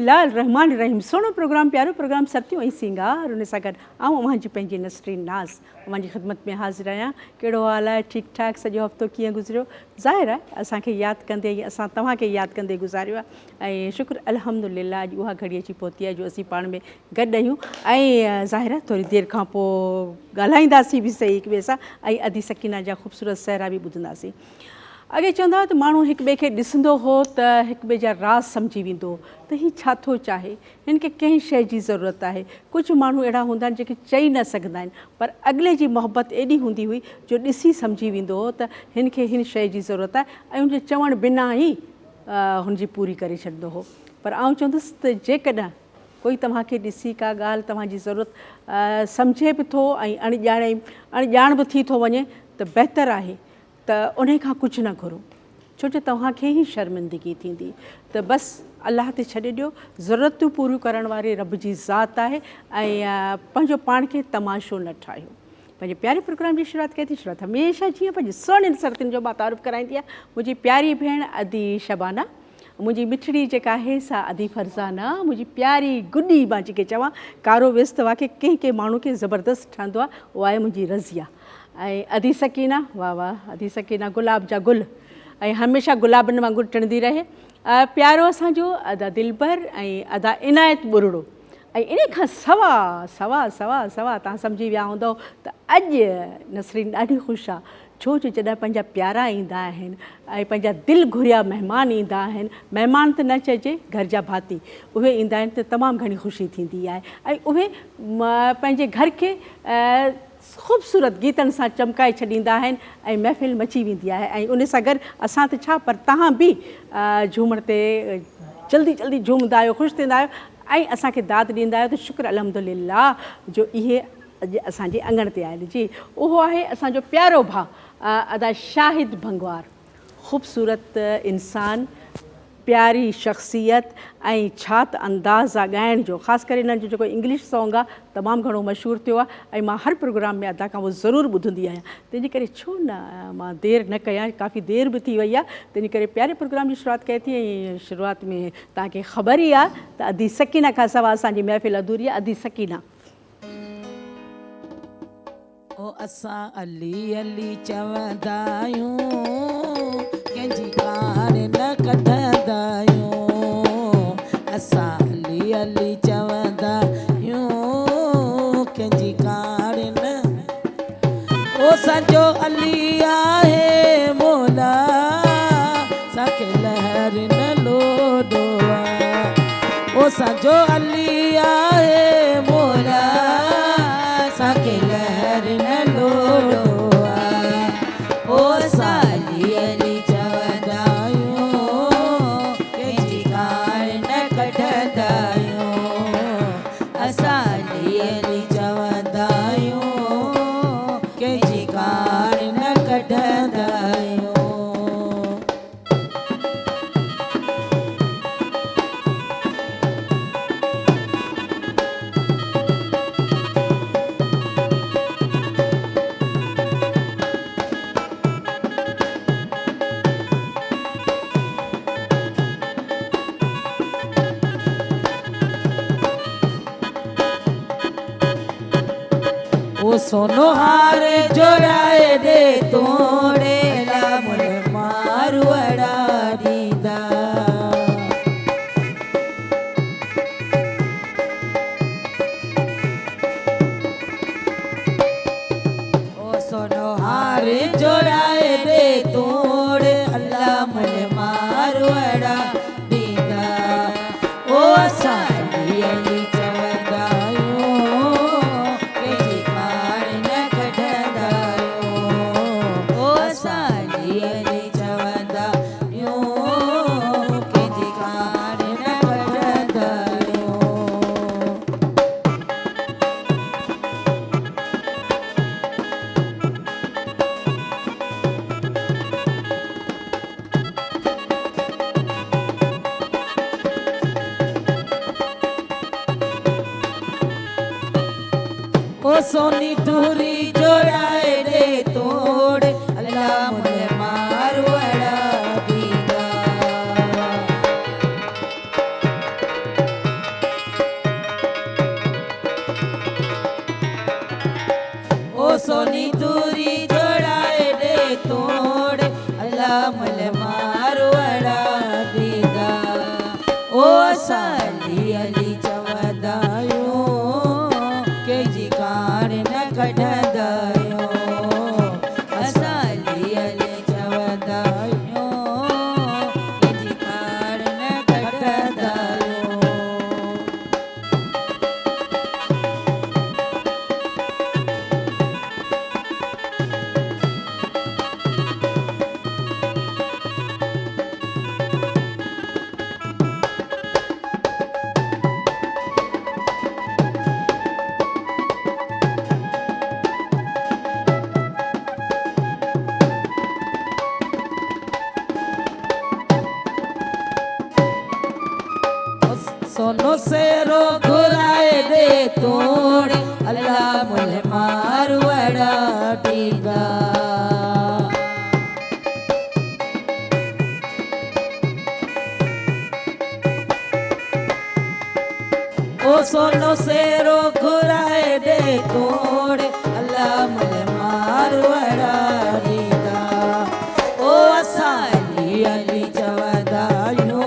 बिस्मिल्लाह रहमान रहीम। सोनो प्रोग्राम, प्यारो प्रोग्राम सत्यो ऐं सिंगार। उन सां गॾु आऊं अव्हांजी पंहिंजी नसरीन नाज़ अव्हांजी ख़िदमत में हाज़िर आहियां। कहिड़ो हाल आहे? ठीकु ठाक? सॼो हफ़्तो कीअं गुज़रियो? ज़ाहिर आहे असांखे यादि कंदे असां तव्हांखे यादि कंदे गुज़ारियो आहे ऐं शुक्र अल्हम्दुलिल्लाह अॼु उहा घड़ी अची पहुती आहे जो असीं पाण में गॾु आहियूं ऐं ज़ाहिर आहे थोरी देरि खां पोइ ॻाल्हाईंदासीं बि सही हिक ॿिए सां ऐं अदी सकीना जा ख़ूबसूरत सहरा बि ॿुधंदासीं। अॻे चवंदा हुआ त माण्हू हिक ॿिए खे ॾिसंदो हो त हिक ॿिए जा राज़ सम्झी वेंदो त हीउ छा थो चाहे, हिन खे कंहिं शइ जी ज़रूरत आहे। कुझु माण्हू अहिड़ा हूंदा आहिनि जेके चई न सघंदा आहिनि, पर अॻिले जी मोहबत एॾी हूंदी हुई जो ॾिसी सम्झी वेंदो हो त हिन खे हिन शइ जी ज़रूरत आहे ऐं हुनजे चवण बिना ई हुनजी पूरी करे छॾींदो हो। पर आउं चवंदुसि त जेकॾहिं कोई तव्हांखे ॾिसी का ॻाल्हि तव्हांजी ज़रूरत सम्झे बि थो ऐं अणॼाण बि थी थो वञे त बहितरु आहे त उन खां कुझु न घुरो, छो जो तव्हांखे ई शर्मिंदगी थींदी। त बसि अलाह ते छॾे ॾियो, ज़रूरतूं पूरियूं करण वारे रब जी ज़ात आहे ऐं पंहिंजो पाण खे तमाशो न ठाहियो। पंहिंजे प्यारे प्रोग्राम जी शुरूआति कई थी। शुरूआति हमेशह जीअं पंहिंजे सुहिणनि सरतियुनि जो मां तारीफ़ कराईंदी आहियां। मुंहिंजी प्यारी भेण अदी शबाना, मुंहिंजी मिठड़ी जेका आहे सा अदी फरज़ाना, मुंहिंजी प्यारी गुॾी मां जेके चवां, कारो विस्त वाक़ई कंहिं कंहिं माण्हू खे ज़बरदस्तु ठहंदो आहे, उहा आहे मुंहिंजी रज़िया। ऐं अदी सकीना, वाह वाह अदी सकीना गुलाब जा गुल ऐं हमेशह गुलाबनि वांगुरु टिणंदी रहे। प्यारो असांजो अदा दिलबर ऐं अदा इनायत बुरड़ो। ऐं इन खां सवा सवा सवा सवा तव्हां सम्झी विया हूंदव त अॼु नसरीन ॾाढी ख़ुशि आहे, छो जो जॾहिं पंहिंजा प्यारा ईंदा आहिनि ऐं पंहिंजा दिलि घुरिया महिमान ईंदा आहिनि, महिमान त न चइजे घर जा भाती, उहे ईंदा आहिनि त तमामु घणी ख़ुशी थींदी आहे ऐं उहे पंहिंजे घर खे ख़ूबसूरत गीतनि सां चमकाए छॾींदा आहिनि ऐं महफ़िल मची वेंदी आहे। ऐं उन सां गॾु असां त छा, पर तव्हां बि झूमण ते जल्दी जल्दी झूमंदा आहियो, ख़ुशि थींदा आहियो ऐं असांखे दाद ॾींदा आहियो। त शुक्र अल्हम्दुलिल्लाह जो इहे अॼु असांजे अंगण ते आयल जी, उहो आहे असांजो प्यारो भाउ अदा शाहिद भंगवार। ख़ूबसूरत इंसान, प्यारी शख़्सियत ऐं छा त अंदाज़ आहे ॻाइण जो, ख़ासि करे हिननि जो जेको इंग्लिश सॉन्ग आहे तमामु घणो मशहूरु थियो आहे ऐं मां हर प्रोग्राम में अदा खां उहो ज़रूरु ॿुधंदी आहियां। तंहिंजे करे छो न मां देरि न कयां, काफ़ी देरि बि थी वई आहे, तंहिंजे करे प्यारे प्रोग्राम जी शुरूआति कई थी। ऐं शुरूआति में तव्हांखे ख़बर ई आहे त अदी सकीना खां सवाइ असांजी महफ़िल अधूरी आहे। अदी सकीना। ओ असां अली अली चवंदा आहियूं, कंहिंजी कार न कढंदा आहियूं। असां अली अली चवंदा आहियूं, कंहिंजी कार न। ओ सॼो अली आहे मौला, असांखे लहर न लोॾो आहे। ओ सॼो अली आहे मौला, असांखे लहर न लोॾो आहे। ओ असां अली अली चवंदा आहियूं, कंहिंजी कार न कढंदा आहियूं। असां अली अली चवंदा आहियूं, कंहिंजी कार न कढंदा आहियूं। ओ सोनो हार जोड़ाए दे तोड़े ला मुल मारू अड़ा ॾींदा। ओ सोनो हार जोड़ाए दे तोड़े अल्लाह मुल मारू अड़ा ॾींदा। ओ असां अली अली चवंदा आहियूं, कंहिंजी कार न कढंदा आहियूं। ओ असां अली अली चवंदा आहियूं, कंहिंजी कार न कढंदा आहियूं। ओ सोनी दूरी जोड़ाए दे तोड़ अल्लाह मुझे मारू अड़ा दीदा। सोनी दूरी जोड़ाए दे तोड़ अल्लाह मुझे मारो अड़ा दीदा ओ साली अली चवदायो के जी कान न कढदायो असाली अली चवदायो के जी कान न कढदायो सोनो सेरो घुराए दे तोड़ अल्लाह मुझे मारू अड़ा दीदा ओ सोनो सेरो घुराए दे तोड़ अल्लाह मुझे मारू अड़ा दीदा ओ असाली अली चवदायो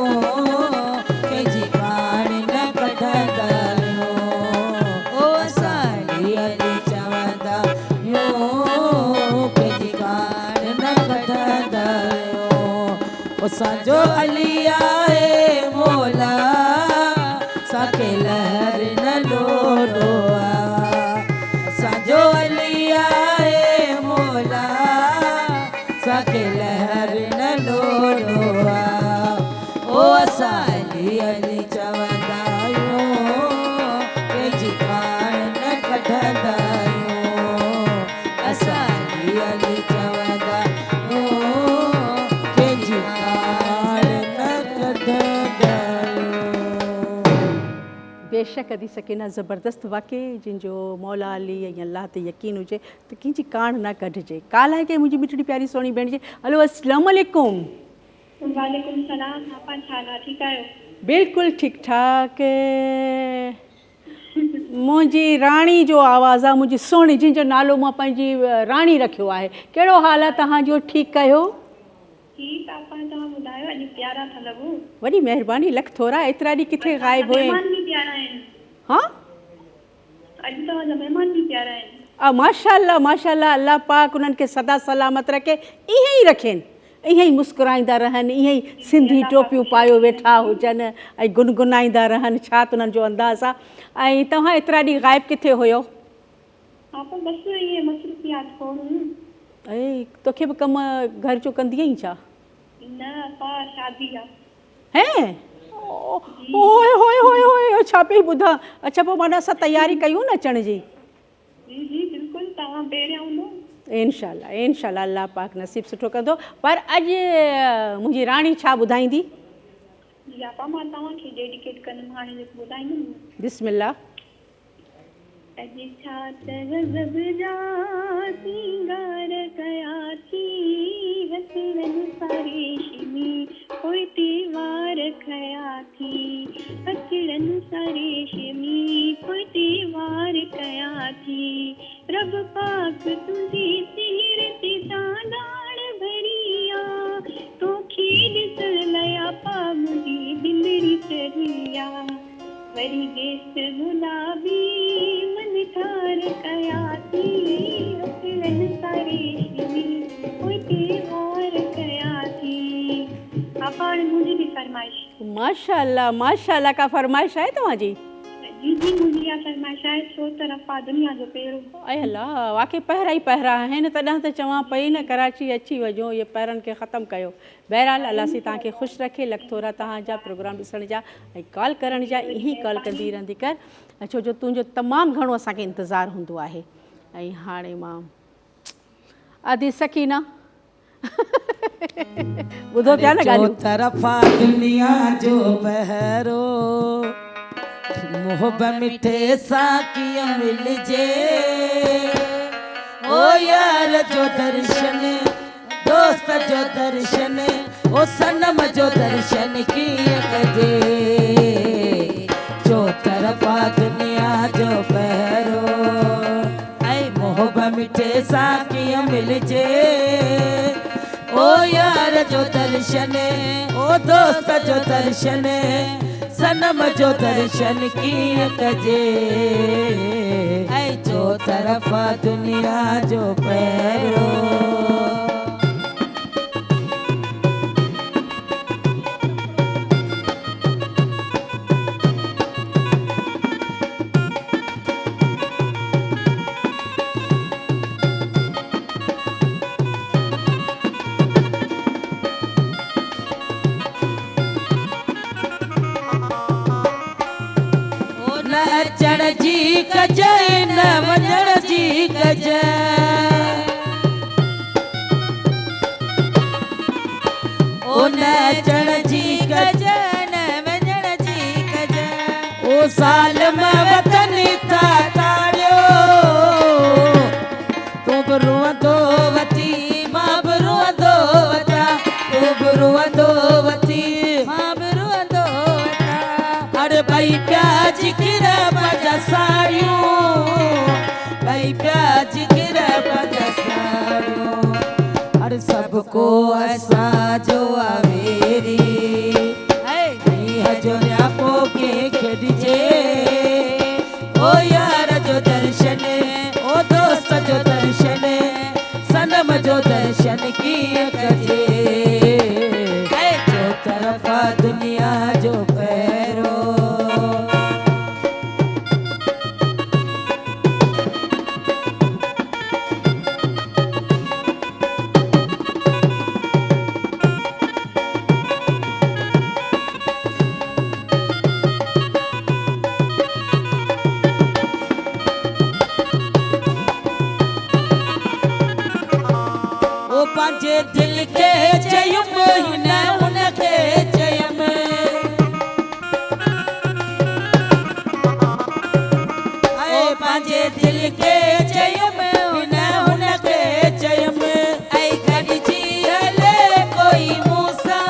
के जी कान न कढदायो ओ असाली अली चवदायो के जी कान न कढदायो ओ संजो अली आए मोला साके लहर न लोडोआ संजो अली आए मोला साके लहर न लोडोआ ओ साली अली चवदायो के जी कान न कढदायो असाली अली चवदायो के जी कान न कढदायो बेशक अदी सकीना ज़बरदस्त वाक़ई जिनजो मौला अली ऐं अल्लाह ते यकीन हुजे त कंहिंजी कान न कढिजे काल आहे के मुंहिंजी मिठड़ी प्यारी सोणी भेण जी हलो अस्सलाम वालेकुम वालेकुम सलाम आपा छा हाल आहे ठीकु आहियो बिल्कुलु ठीकु ठाक मुंहिंजी राणी जो आवाज़ु आहे मुंहिंजी सोणी जिनजो नालो मां पंहिंजी राणी रखियो आहे कहिड़ो हाल आहे तव्हांजो ठीकु कयो ठीकु आपा तव्हां ॿुधायो अॼु प्यारा था लॻो वॾी महिरबानी लख थोरा एतिरा ॾींहं किथे ग़ाइबु हुए महिमान बि प्यारा आहिनि हा अॼु तव्हांजा महिमान बि प्यारा आहिनि माशाल्लाह माशाल्लाह अल्लाह पाक उन्हनि खे सदा सलामत रखे ईअं ई रखेनि ईअं ई मुस्कुराईंदा रहनि ईअं ई सिंधी टोपियूं पायो वेठा हुजनि ऐं गुनगुनाईंदा रहनि छा त उन्हनि जो अंदाज़ आहे ऐं तव्हां एतिरा ॾींहं ग़ाइबु किथे हुयो आपा बसि इहे मसरूफ़ियात खोड़ ऐं तोखे बि कमु घर जो कंदी आहीं छा न आपा शादी आहे हैं ओए होए होए होए छा पई ॿुधां अच्छा पोइ माना असां तयारी कयूं न अचण जी जी जी बिल्कुलु तव्हां पहिरियां हूंदो इंशाल्लाह इंशाल्लाह अल्लाह पाक नसीब सुठो कंदो पर अॼु मुंहिंजी राणी छा ॿुधाईंदी जी आपा मां तव्हांखे डेडिकेट कंदमि हाणे जेको ॿुधाईंदमि बिस्मिल्लाह अॼु छा त गज़ब जा सिंगार कया थी हथड़नि सारे शिमी पोइ त्योहार कया थी हथड़नि सारे शिमी पोइ त्योहार कया थी रब पाक तुंहिंजी सीरत सां ॾाण भरिया तोखे ॾिसण लाइ आपा मुंहिंजी दिलि चरिया वरी गेस गुलाबी मन ठार कया थी हथड़नि सारे शिमी पोइ त्योहार कया थी आपा हाणे मुंहिंजी बि फरमाइश माशाल्लाह माशाल्लाह का फरमाइश आहे तव्हांजी जी जी मुंहिंजी इहा फरमाइश आहे छो त रफ़ा दुनिया जो पहिरों अय अल्लाह वाक़ई पहिरा ई पहिरा आहिनि तॾहिं त चवां पई न कराची अची वञो इहे पहिरनि खे ख़तमु कयो बहरहाल अलाह सी तव्हांखे ख़ुशि रखे लख थोरा तव्हांजा प्रोग्राम ॾिसण जा ऐं कॉल करण जा ईअं ई कॉल कंदी रहंदी कर छो जो तुंहिंजो तमामु घणो असांखे इंतज़ारु हूंदो आहे ऐं हाणे मां आदि सकीना ॿुधो पिया न ॻाल्हियूं तरफ़ा दुनिया जो बहरो मोहब मिठे सां कीअं मिलजे ओ यार जो दर्शन दोस्त जो दर्शन ओ सनम जो दर्शन कीअं कजे जो तरफ़ा दुनिया जो बहरो ऐं मोहब मिठे सां कीअं मिलजे ओ यार जो दर्शन ओ दोस्त जो दर्शन सनम जो दर्शन कीअं कजे ऐं जो तरफ़ा दुनिया जो पहिरो अचण जी कजय न वञण जी कजय ओ न अचण जी कजय न वञण जी कजय ओ साल में वतन था ताड़ियो तूं बि रुअंदो वती मां बि रुअंदो वता तूं बि रुअंदो वती मां बि रुअंदो वता अरे भई प्याज किरा साड़ियूं भई प्याज गिर साड़ियूं हर सबको असांजो आवेरी जो न्यापो के खेॾिजे ओ यार जो दर्शन ओ दोस्त जो दर्शन सनम जो दर्शन कीअं कजे जो तरफ़ा दुनिया जो पहिरो पंहिंजे दिल खे चयुमि हिन हुनखे चयुमि पंहिंजे दिल खे चयुमि हिन हुनखे चयुमि ऐं गॾिजी हले कोई मूं सां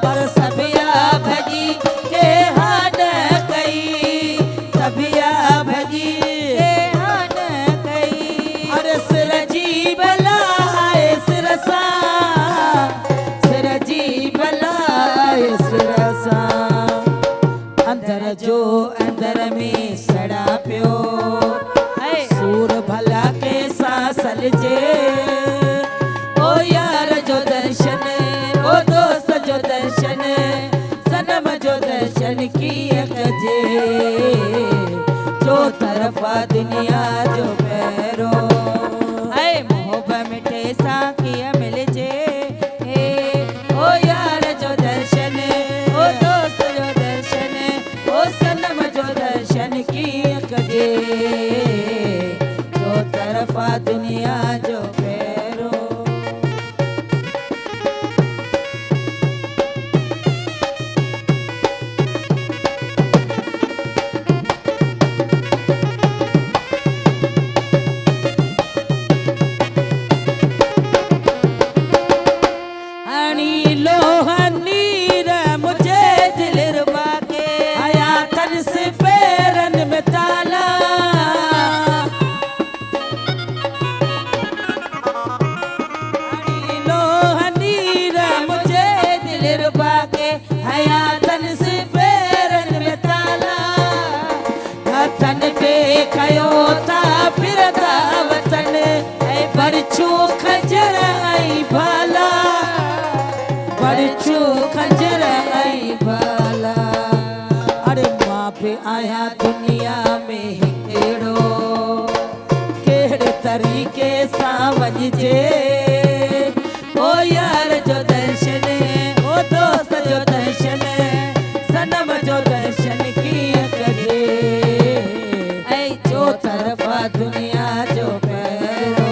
पर सभिया भॼी के हा न कई सभिया भॼी के हा न कई अरे सिर जी भला सिर जी भलाए सिर सां अंदर जो अंदर में सड़ा पियो सूर भला के सलजे ओ यार जो दर्शन ओ दोस्त जो दर्शन सनम जो दर्शन कीअं कजे जो तरफ़ा दुनिया जो पहिरो मिठे सां कीअं मिलजे ओ यार जो दर्शन ओ दोस्त जो दर्शन ओ सनम जो दर्शन कीअं कजे जो तरफ़ा दुनिया जो पहिरो कयो था फिरदा वतन ऐं बरछू खंजर ऐं भाला बरछू खंजर ऐं भाला अरे मां बि आहियां दुनिया में अहिड़ो कहिड़े तरीक़े सां वञिजे ओ यार जो दर्शन ओ दोस्त जो दर्शन सनम जो दर्शन कीअं कजे जो तरफ़ा दुनिया जो पहिरो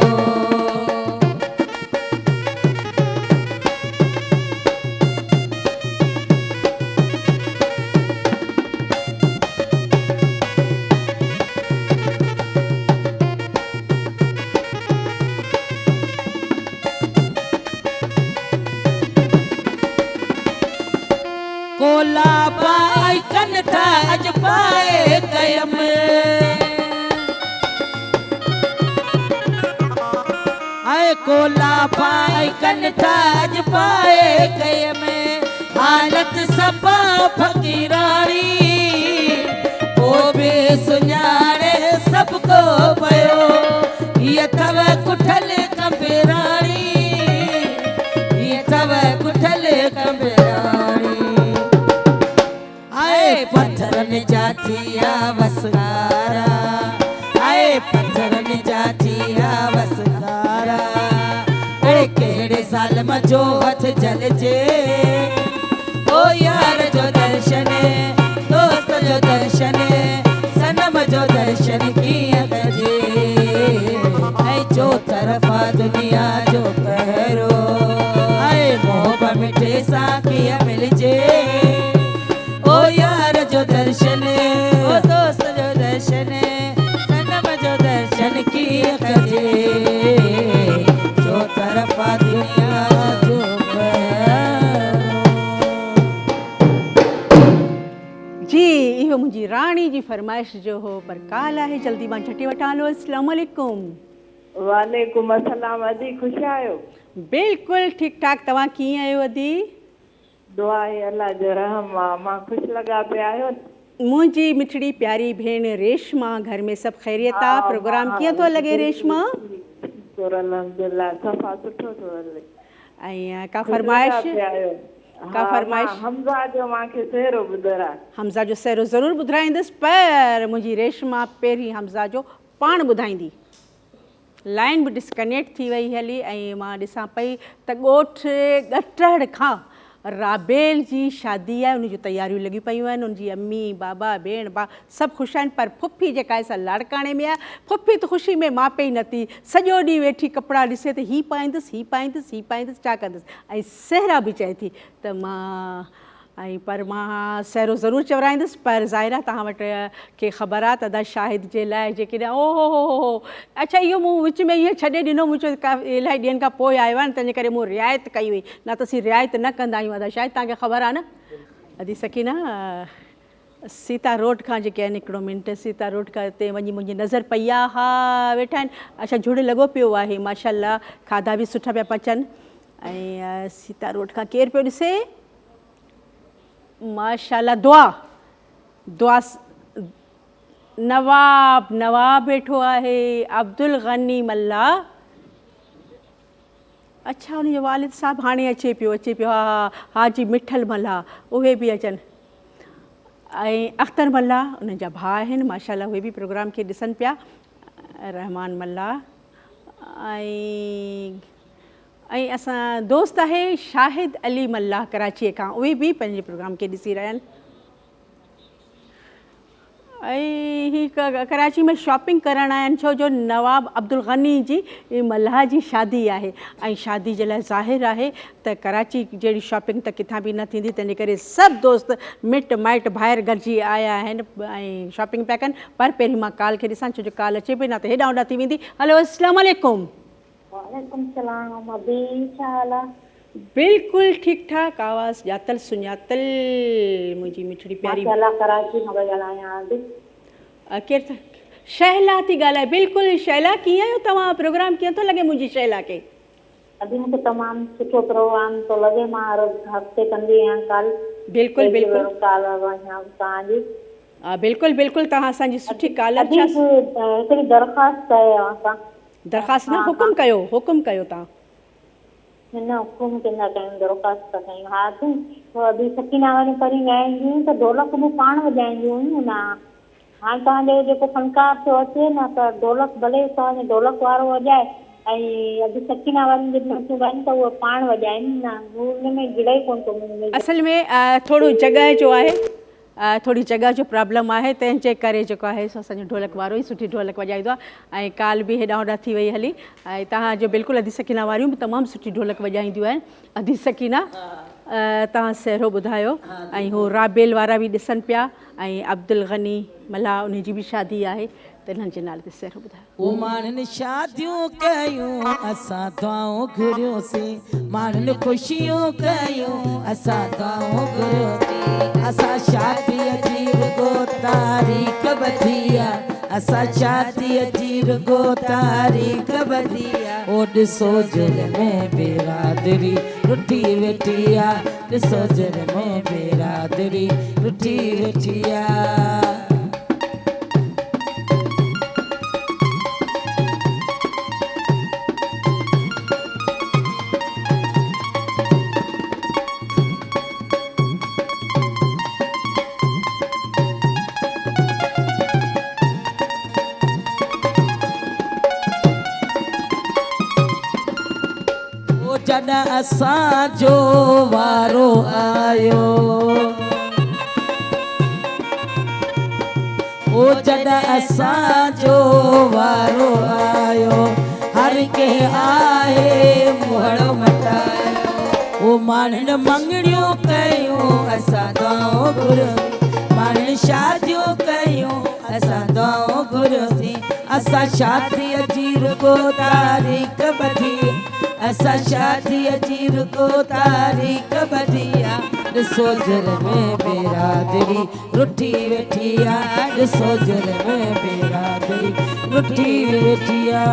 कोला पाए कन था अज पाए कयम कोला पाए कन ताज पाए कय में हालत सपा फकीरानी ओ बे सुञाणे सबको पयो ये तव कुठल कंबेरानी ये तव कुठल कंबेरानी आए पत्थरन जातिया वसगारा आए पत्थरन जातिया वसगारा अरे केड़े साल मजो हथ जल जे ओ यार जो दर्शन दोस्त जो दर्शन सनम जो दर्शन किया कजे ऐ जो तरफा दुनिया जो पहरो आए मोहब मिठे सा किया मिल जे ओ यार जो दर्शन ओ दोस्त जो दर्शन सनम जो दर्शन किया कजे जो तरफा दुनिया जो जी इहो मुंहिंजी राणी जी फरमाइश जो हो पर काल आहे जल्दी मां झटी वठां हलो अस्सलाम वालेकुम वालेकुम अस्सलाम अदी खुश आयो बिल्कुलु ठीकु ठाक तव्हां कीअं आहियो अदी दुआ आहे अल्लाह जो रहम आहे मां ख़ुशि लॻा पिया आहियो मुंहिंजी मिठड़ी प्यारी भेण रेशमा घर में सभु ख़ैरियत आहे प्रोग्राम कीअं थो लॻे रेशमा अल्हम्दुलिल्लाह सफ़ा सुठो थो हले ऐं का फरमाइश का फरमाइश हमज़ा जो मूंखे सहरो ॿुधरा हमज़ा जो सहरो ज़रूरु ॿुधाईंदसि पर मुंहिंजी रेशमा पहिरीं हमज़ा जो पाण ॿुधाईंदी लाइन बि डिस्कनेक्ट थी वई हली ऐं मां ॾिसां पई त ॻोठ ॻटड़ खां राबेल जी शादी आहे उन जूं तयारियूं लॻी पियूं आहिनि उनजी अम्मी बाबा भेण भाउ सभु ख़ुशि आहिनि पर फुफी जेका आहे सा लाड़काणे में आहे फुफी त ख़ुशी में मापे ई नथी सॼो ॾींहुं वेठी कपिड़ा ॾिसे त हीअ पाईंदुसि हीअ पाईंदुसि हीअ पाईंदुसि छा कंदुसि ऐं सहरा बि चए थी त मां ऐं पर मां सहरो ज़रूरु चवराईंदुसि पर ज़ाहिरा तव्हां वटि खे ख़बर आहे त अदा शाहिद जे लाइ जेके ओ हो अच्छा इहो मूं विच में ईअं छॾे ॾिनो मूं चयो इलाही ॾींहंनि खां पोइ आयो आहे न तंहिंजे करे मूं रिआयत कई हुई न त असीं रिआयत न कंदा आहियूं अदा शाहिद तव्हांखे ख़बर आहे न अदी सकीना सीता रोड खां जेके आहिनि हिकिड़ो मिंट सीता रोड खां हिते वञी मुंहिंजी नज़र पई आहे हा वेठा आहिनि अच्छा जुड़ लॻो पियो आहे माशाल्लाह खाधा बि सुठा पिया पचनि ऐं सीता रोड खां केरु पियो ॾिसे माशाल्लाह दुआ नवाब वेठो आहे अब्दुल गनी मल्ला अच्छा उनजो वालिद साहब हाणे अचे पियो हा हाजी मिठल मल्ला उहे बि अचनि ऐं अख्तर मल्ला उन्हनि जा भाउ आहिनि माशाल्लाह उहे बि प्रोग्राम खे ॾिसनि पिया रहमान मल्ला ऐं असां दोस्त आहे शाहिद अली मल्ला कराचीअ खां उहे बि पंहिंजे प्रोग्राम खे ॾिसी रहिया आहिनि ऐं हीअ कराची में शॉपिंग करण आया आहिनि छो जो नवाब अब्दुल गनी जी मल्हा जी शादी आहे ऐं शादी जे लाइ ज़ाहिर आहे त कराची जहिड़ी शॉपिंग त किथां बि न थींदी तंहिंजे करे सभु दोस्त मिट माइट ॿाहिरि गॾिजी आया आहिनि ऐं शॉपिंग पिया कनि पर पहिरीं मां काल खे ॾिसां छो जो काल अचे पई न त हेॾां होॾां थी वेंदी हलो अस्सलाम वालेकुम वालेकुम सलाम अभी छा हाल आहे बिल्कुलु ठीकु ठाक आवाज़ ॼातल सुञातल मुंहिंजी मिठड़ी प्यारी कराची मां ॻाल्हायां केरु शैला थी ॻाल्हाए बिल्कुलु शैला कीअं आहियो तव्हां प्रोग्राम कीअं थो लॻे मुंहिंजी शैला खे अभी मूंखे तमामु सुठो प्रोग्राम थो लॻे मां हर हफ़्ते कंदी आहियां काल बिल्कुलु बिल्कुलु काल तव्हांजी हा बिल्कुलु बिल्कुलु तव्हां असांजी सुठी कालर छा हिकिड़ी दरख़्वास्त आहे असां दरख़्वास्त न हुकुम कयो तव्हां हिन हुकुम कंदा कयूं दरख़्वास्त कयूं हा तूं अभी सकीना वारी परी ॻाईंदियूं त ढोलक बि पाण वॼाईंदियूं हुयूं न हाणे तव्हांजो जेको फनकार थियो अचे न त ढोलक भले तव्हांजो ढोलक वारो वॼाए ऐं अॼु सकीना वारनि जे नथियूं ॻाइनि त उहे पाण वॼाइनि न हुन में गिड़े कोन थो मिले असल में थोरो जॻह जो आहे थोड़ी जॻह जो प्रॉब्लम आहे तंहिंजे करे जेको आहे सो असांजो ढोलक वारो ई सुठी ढोलक वॼाईंदो आहे ऐं काल बि हेॾां होॾां थी वई हली ऐं तव्हांजो बिल्कुलु अदी सकीना वारियूं बि तमामु सुठी ढोलक वॼाईंदियूं आहिनि अदी सकीना तव्हां सहरो ॿुधायो ऐं हो राबेल वारा बि ॾिसनि पिया ऐं अब्दुल गनी मल्हा उनजी बि शादी आहे त हिननि जे नाले ते सहरो ॿुधायो ओ माण्हुनि शादियूं कयूं असां दुआऊं घुरियोसीं माण्हुनि ख़ुशियूं कयूं असां दुआऊं घुरियोसीं असां शादीअ जी रुगो तारीख़ वठी आहे असा शादीअ जी रुगो तारीख़ ॿधी आ। ओ ॾिसो जुल में बिरादरी रुठी वेठी आ, ॾिसो जुल में बिरादरी रुठी वेठी आ। जॾहिं असांजो वारो आयो, ओ जॾहिं असांजो वारो आयो, हर कंहिं आहे मुहड़ो मटायो। ओ माण्हुनि मंगणियूं कयूं असां दुआऊं घुरियोसीं, माण्हुनि शादियूं कयूं असां दुआऊं घुरियोसीं। असां शादीअ जी रुगो तारीख़ ॿधी, असां शादीअ जी रुगो तारीख़ ॿधी आ। ॾिसो जुल में बिरादरी रुठी वेठी आ, ॾिसो जुल में बिरादरी रुठी वेठी आ।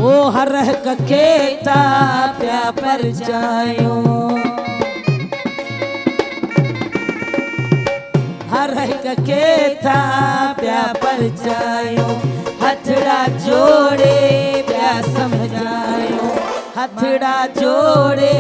ओ हर हिक खे था पिया परचायूं, हर हिक खे था पिया परचायूं, हथड़ा जोड़े पिया समझायूं, हथड़ा जोड़े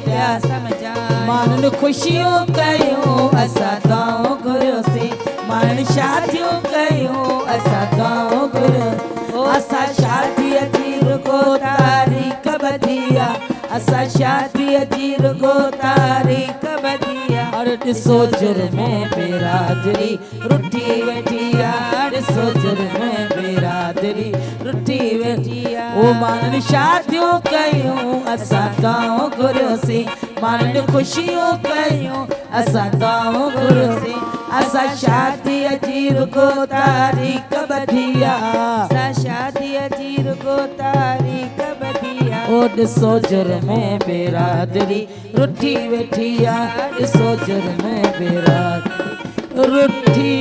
पिया समझायूं। माण्हुनि ख़ुशियूं कयूं असां दुआऊं घुरियोसीं, माण्हुनि शादियूं कयूं असां दुआऊं घुरियोसीं। असां शादीअ जी रुगो तारीख़ ॿधी आ, असां शादीअ जी रुगो तारीख़ ॿधी आ। और ॾिसो जुल में बिरादरी रुठी वेठी आ, ॾिसो जुल में बिरादरी रुठी वेठी आ। ओ माण्हुनि शादियूं कयूं असां दुआऊं घुरियोसीं, माण्हुनि ख़ुशियूं कयूं असां दुआऊं घुरियोसीं। असां शादीअ जी रुगो तारीख़ ॿधी आ, असां शादीअ जी रुगो तारीख़ ॿधी आ। ओ ॾिसो जुल में बिरादरी रुठी वेठी आ, ॾिसो जुल में बिरादरी रुठी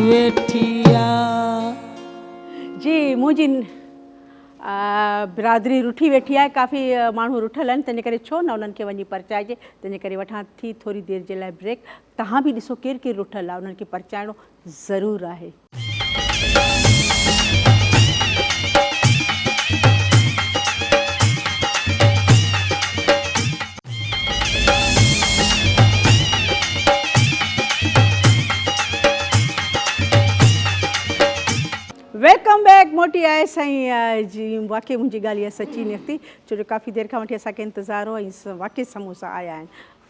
वेठी आ। जी मुंहिंजी बिरादरी रुठी वेठी आहे, काफ़ी माण्हू रुठल आहिनि, तंहिंजे करे छो न उन्हनि खे वञी परचाइजे। तंहिंजे करे वठां थी थोरी देरि जे लाइ ब्रेक। तव्हां बि ॾिसो केरु केरु रुठल आहे, उन्हनि खे परचाइणो ज़रूरु आहे। Welcome back. मोटी आहे साईं जी, वाक़ई मुंहिंजी ॻाल्हि इहा सची निकिती, छो जो काफ़ी देरि खां वठी असांखे इंतज़ारु हो ऐं वाक़ई समोसा आया आहिनि।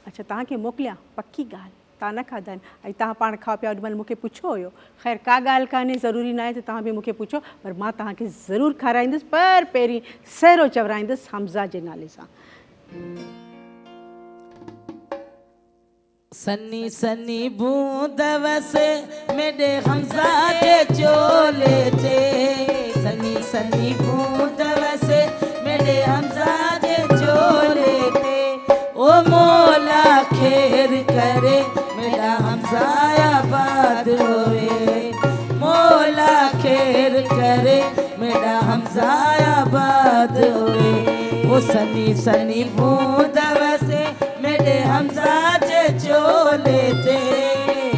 अच्छा तव्हांखे मोकिलियां? पकी ॻाल्हि, तव्हां न खाधा आहिनि ऐं तव्हां पाण खाओ पिया। ओॾी महिल मूंखे पुछो हुयो, ख़ैर का ॻाल्हि कान्हे, ज़रूरी न आहे त तव्हां बि मूंखे पुछो, पर मां तव्हांखे ज़रूरु खाराईंदुसि, पर पहिरीं सहरो चवराईंदुसि हमज़ा जे नाले सां। सनी सनी बूंद वसे मेरे हमज़ा के चोले थे, सनी सनी बूंद वसे मेरे हमज़ा के चोले थे। ओ मौला खैर करे मेरा हमज़ा आबाद होए, मौला खैर करे मेरा हमज़ा आबाद होए। ओ सनी सनी बूंद वसे मेरे हमज़ा चोले थे,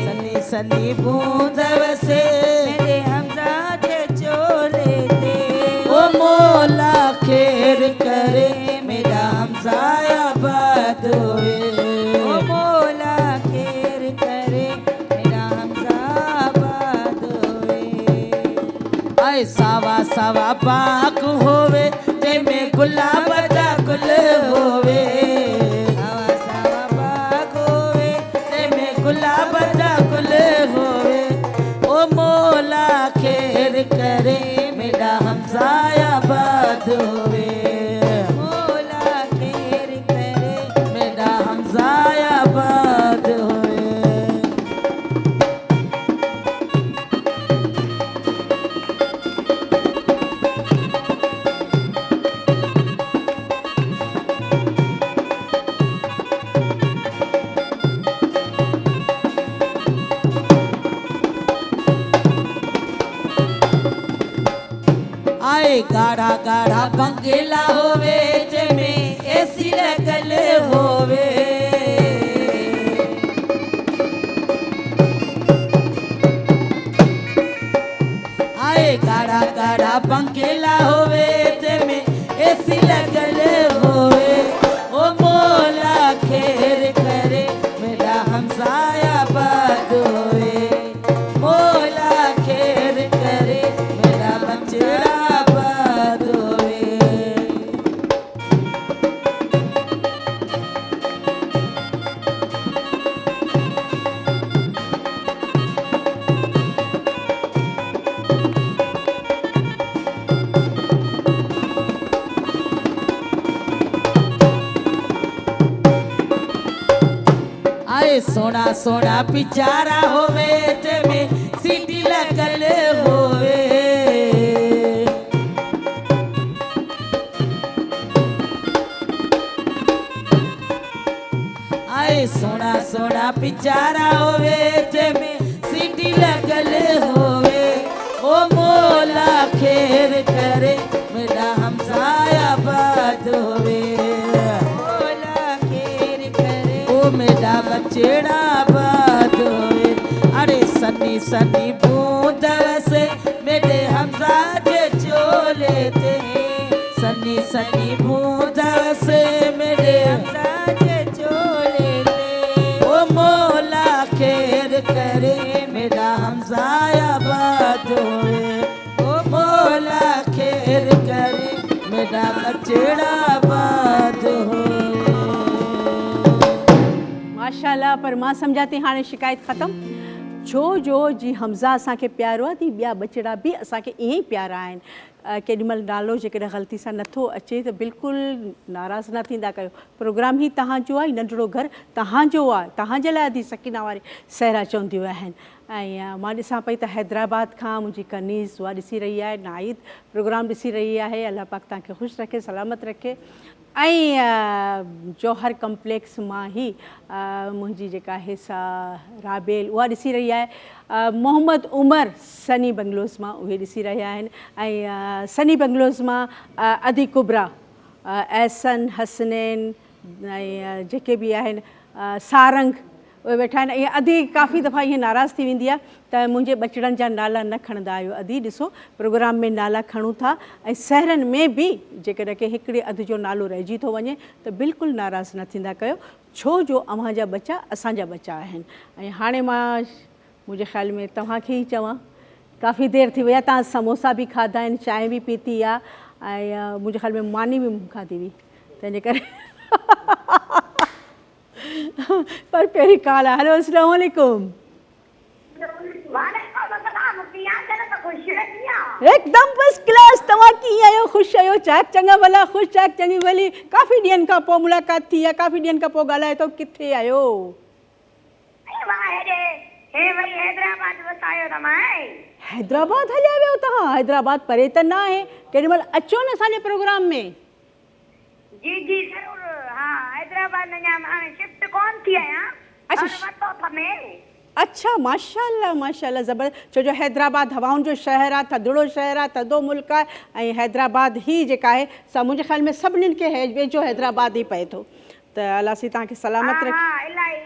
सनी सनी बूंद वसे मेरे हमज़ा के चोले थे। ओ मौला खैर करे मेरा हमज़ा आबाद होए, ओ मौला खैर करे मेरा हमज़ा आबाद होए। आए सावा सावा बाग होवे जंहिंमें गुलाब जा गुल होवे, गुलाब जा गुल होवे। ओ मौला खैर करे मेरा हमज़ा आबाद होवे, मौला खैर करे मेरा हमज़ा आबाद होवे। आए गाढ़ा गाढ़ा बंगला होवे जंहिंमें एसी लॻल होवे आए गाढ़ा गाढ़ा बंगला होवे जंहिंमें एसी लॻल होवे ओ मौला खेर करे मेरा हमसाया आबाद होवे मौला खेर करे मेरा बचड़ा आबाद होवे आए सोना सोना पिचारा होवे जंहिंमें सीटी लॻल होवे आए सोना सोना पिचारा होवे जंहिंमें सीटी लॻल होवे ओ मौला खेर करे मेरा हमसाया आबाद होवे मौला खेर करे ओ मेरा बचड़ा आबाद होवे अरे सनी सनी बूंद से मेरे हमजा जे चोले थे सनी सनी बूंद से मेरे हमजा जे चोले थे ओ मौला खेर करे मेरा हमजा आबाद होवे ओ मौला खेर करे मेरा बचड़ा आबाद होवे माशाल्लाह पर मां सम्झां थी हाणे शिकायत ख़तमु छो जो जी हमज़ा असांखे प्यारो आहे ती ॿिया बचड़ा बि असांखे ईअं ई प्यारा आहिनि केॾीमहिल नालो जेकॾहिं ग़लती सां नथो अचे त बिल्कुलु नाराज़ न थींदा कयो प्रोग्राम ई तव्हांजो आहे नंढिड़ो घरु तव्हांजो आहे तव्हांजे लाइ अधी सकीना वारी सहरा चवंदियूं आहिनि ऐं मां ॾिसां पई त हैदराबाद खां मुंहिंजी कनीज़ उहा ॾिसी रही आहे नाहिद प्रोग्राम ॾिसी रही आहे अलाह पाक तव्हांखे ख़ुशि रखे सलामत रखे ऐं जौहर कम्पलेक्स मां ई मुंहिंजी जेका आहे सा राबेल उहा ॾिसी रही आहे मोहम्मद उमर सनी बंगलोज़ मां उहे ॾिसी रहिया आहिनि ऐं सनी बंगलोज़ मां अदी कुबरा एहसन हसनैन ऐं जेके बि आहिनि सारंग उहे वेठा आहिनि ऐं अदी काफ़ी दफ़ा ईअं नाराज़ थी वेंदी आहे त मुंहिंजे बचड़नि जा नाला न खणंदा आहियो अदी ॾिसो प्रोग्राम में नाला खणूं था ऐं सहरनि में बि जेकॾहिं की हिकिड़े अधु जो नालो रहिजी थो वञे त बिल्कुलु नाराज़ न थींदा कयो छो जो अव्हांजा बच्चा असांजा बच्चा आहिनि ऐं हाणे मां मुंहिंजे ख़्याल में तव्हांखे ई चवां काफ़ी देरि थी वई आहे तव्हां समोसा बि खाधा आहिनि चांहि बि पीती आहे ऐं मुंहिंजे ख़्याल में मानी बि खाधी हुई तंहिंजे करे पर पहिरीं कॉल आहे हलो अस्सलाम वालेकुम एकदम फर्स्ट क्लास तव्हां कीअं आहियो ख़ुशि आहियो चाक चङा भला ख़ुशि चाक चङी भली काफ़ी ॾींहंनि खां पोइ मुलाक़ात थी आहे काफ़ी ॾींहंनि खां पोइ ॻाल्हाए थो किथे आहियो हैदराबाद हलिया वियो तव्हां हैदराबाद परे त न आहे केॾीमहिल अचो न असांजे प्रोग्राम में जी जी ज़रूर हाँ हैदराबाद में हाणे शिफ्ट कोन थी आहियां अच्छा माशाल्लाह माशाल्लाह ज़बरदस्त छो जो हैदराबाद हवाउनि जो शहरु आहे थधिड़ो शहरु आहे थधो मुल्क आहे ऐं हैदराबाद ई जेका आहे सा मुंहिंजे ख़्याल में सभिनीनि खे वेझो हैदराबाद ई पए थो त अलाह सी तव्हांखे सलामत रखे